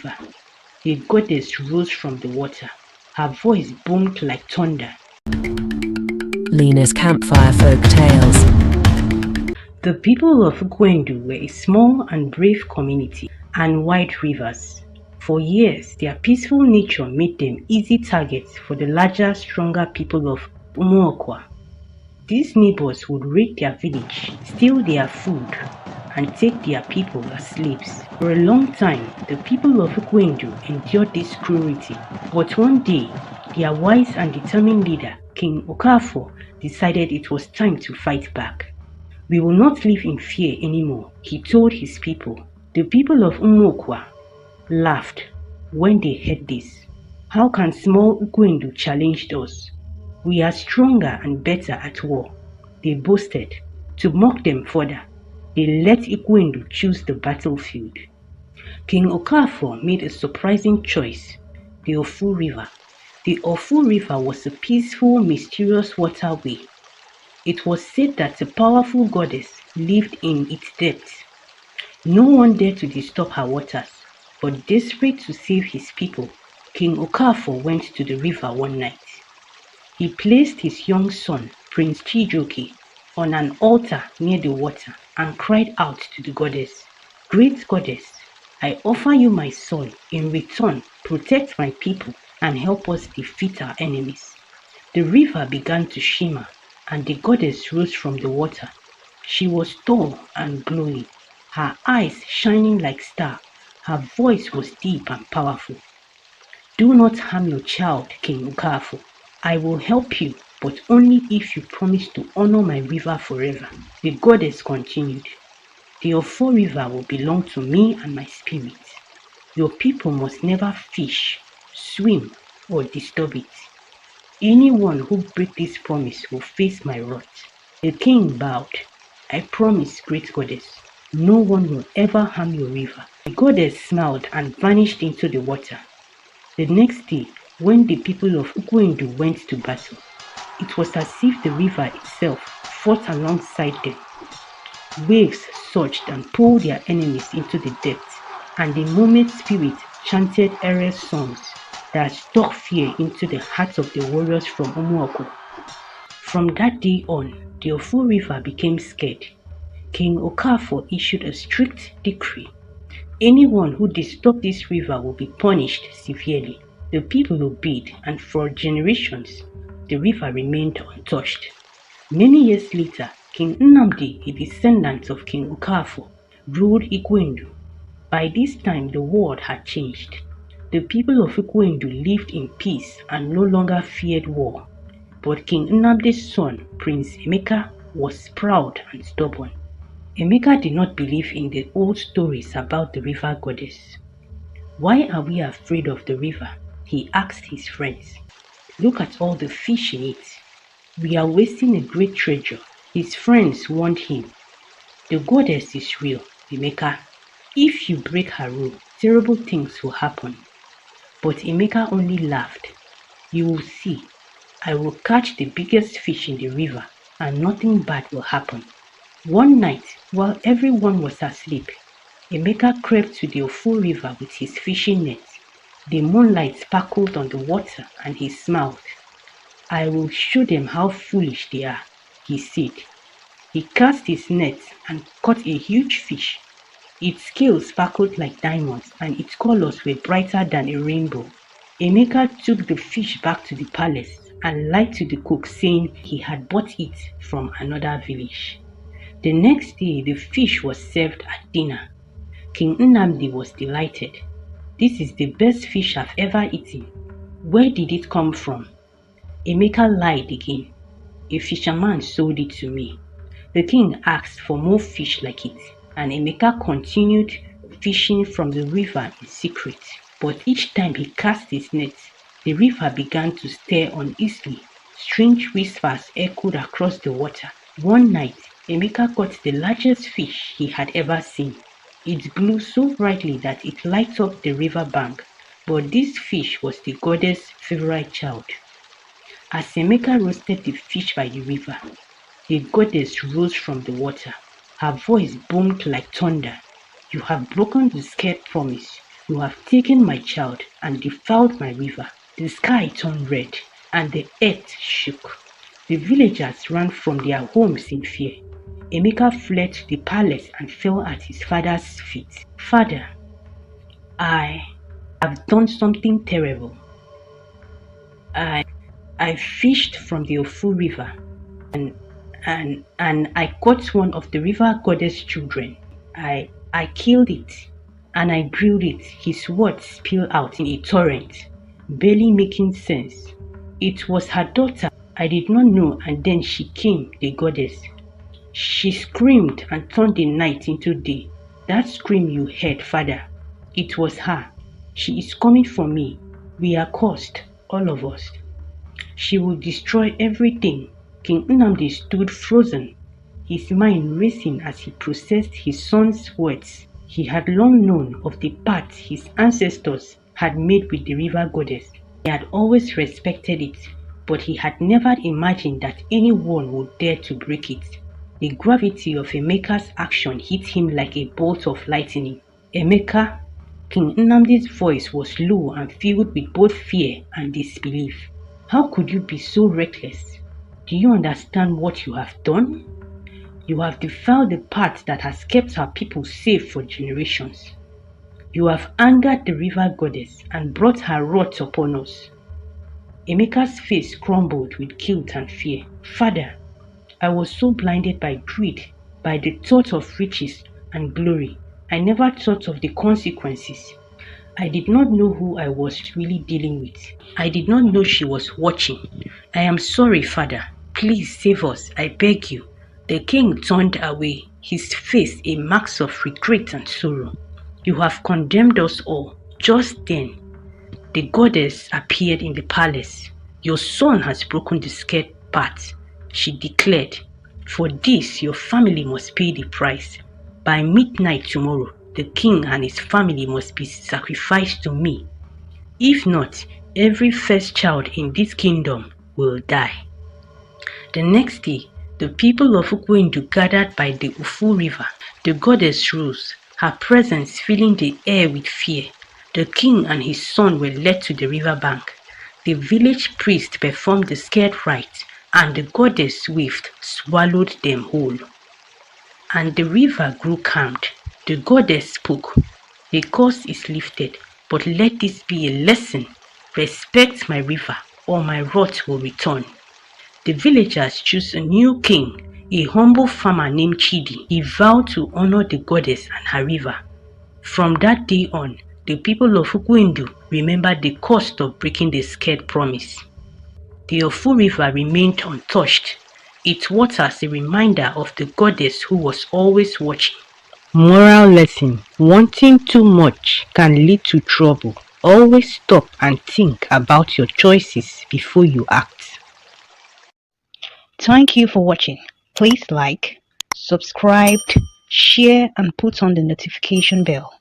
river. The goddess rose from the water. Her voice boomed like thunder. Lina's Campfire Folktales. The people of Gendu were a small and brave community and wide rivers. For years, their peaceful nature made them easy targets for the larger, stronger people of Umuokwa. These neighbors would raid their village, steal their food, and take their people as slaves. For a long time, the people of Gendu endured this cruelty. But one day, their wise and determined leader, King Okafor, decided it was time to fight back. We will not live in fear anymore, he told his people. The people of Umuokwa laughed when they heard this. How can small Ukwendu challenge us? We are stronger and better at war, they boasted. To mock them further, they let Ukwendu choose the battlefield. King Okafor made a surprising choice, the Ofu River. The Ofu River was a peaceful, mysterious waterway. It was said that a powerful goddess lived in its depths. No one dared to disturb her waters, but desperate to save his people, King Okafor went to the river one night. He placed his young son, Prince Chijioke, on an altar near the water and cried out to the goddess, "Great goddess, I offer you my son. In return, protect my people and help us defeat our enemies." The river began to shimmer, and the goddess rose from the water. She was tall and glowing, her eyes shining like stars. Her voice was deep and powerful. "Do not harm your child, King Okafor. I will help you, but only if you promise to honor my river forever." The goddess continued, "The Ofo River will belong to me and my spirit. Your people must never fish, swim, or disturb it. Anyone who breaks this promise will face my wrath." The king bowed. "I promise, great goddess, no one will ever harm your river." The goddess smiled and vanished into the water. The next day, when the people of Ukwendu went to battle, it was as if the river itself fought alongside them. Waves surged and pulled their enemies into the depths, and the moment spirit chanted aerial songs that struck fear into the hearts of the warriors from Umuoko. From that day on, the Ofu River became scared. King Okafor issued a strict decree. Anyone who disturbed this river will be punished severely. The people obeyed, and for generations, the river remained untouched. Many years later, King Nnamdi, a descendant of King Okafor, ruled Ikwendu. By this time, the world had changed. The people of Ikwendu lived in peace and no longer feared war. But King Nnamdi's son, Prince Emeka, was proud and stubborn. Emeka did not believe in the old stories about the river goddess. "Why are we afraid of the river?" he asked his friends. "Look at all the fish in it. We are wasting a great treasure." His friends warned him. "The goddess is real, Emeka. If you break her rule, terrible things will happen." But Emeka only laughed. "You will see. I will catch the biggest fish in the river and nothing bad will happen." One night, while everyone was asleep, Emeka crept to the Ofu River with his fishing net. The moonlight sparkled on the water and he smiled. "I will show them how foolish they are," he said. He cast his net and caught a huge fish. Its scales sparkled like diamonds and its colors were brighter than a rainbow. Emeka took the fish back to the palace and lied to the cook, saying he had bought it from another village. The next day, the fish was served at dinner. King Nnamdi was delighted. "This is the best fish I've ever eaten. Where did it come from?" Emeka lied again. "A fisherman sold it to me." The king asked for more fish like it, and Emeka continued fishing from the river in secret. But each time he cast his net, the river began to stir uneasily. Strange whispers echoed across the water. One night, Emeka caught the largest fish he had ever seen. It glowed so brightly that it lighted up the river bank, but this fish was the goddess' favorite child. As Emeka roasted the fish by the river, the goddess rose from the water. Her voice boomed like thunder. "You have broken the scared promise. You have taken my child and defiled my river. The sky turned red, and the earth shook. The villagers ran from their homes in fear. Emeka fled to the palace and fell at his father's feet. Father, I have done something terrible. I fished from the Ofu River and I caught one of the river goddess children. I killed it and I grilled it. His words spilled out in a torrent, barely making sense. It was her daughter. I did not know, and then she came, the goddess. She screamed and turned the night into day. That scream you heard, Father, it was her. She is coming for me. We are cursed, all of us. She will destroy everything. King Nnamdi stood frozen, his mind racing as he processed his son's words. He had long known of the pact his ancestors had made with the river goddess. He had always respected it, but he had never imagined that anyone would dare to break it. The gravity of Emeka's action hit him like a bolt of lightning. Emeka, King Nnamdi's voice was low and filled with both fear and disbelief. How could you be so reckless? Do you understand what you have done? You have defiled the path that has kept our people safe for generations. You have angered the river goddess and brought her wrath upon us. Emeka's face crumbled with guilt and fear. Father, I was so blinded by greed, by the thought of riches and glory. I never thought of the consequences. I did not know who I was really dealing with. I did not know she was watching. I am sorry, Father. Please save us, I beg you. The king turned away, his face a mark of regret and sorrow. You have condemned us all. Just then, the goddess appeared in the palace. Your son has broken the scared path, she declared. For this, your family must pay the price. By midnight tomorrow, the king and his family must be sacrificed to me. If not, every first child in this kingdom will die. The next day, the people of Gwendu gathered by the Ufu River. The goddess rose, her presence filling the air with fear. The king and his son were led to the river bank. The village priest performed the scared rite, and the goddess swift swallowed them whole. And the river grew calmed. The goddess spoke. The curse is lifted, but let this be a lesson. Respect my river, or my wrath will return. The villagers chose a new king, a humble farmer named Chidi. He vowed to honor the goddess and her river. From that day on, the people of Ugwendu remembered the cost of breaking the scared promise. The Ofu River remained untouched, its waters a reminder of the goddess who was always watching. Moral lesson: wanting too much can lead to trouble. Always stop and think about your choices before you act. Thank you for watching. Please like, subscribe, share and put on the notification bell.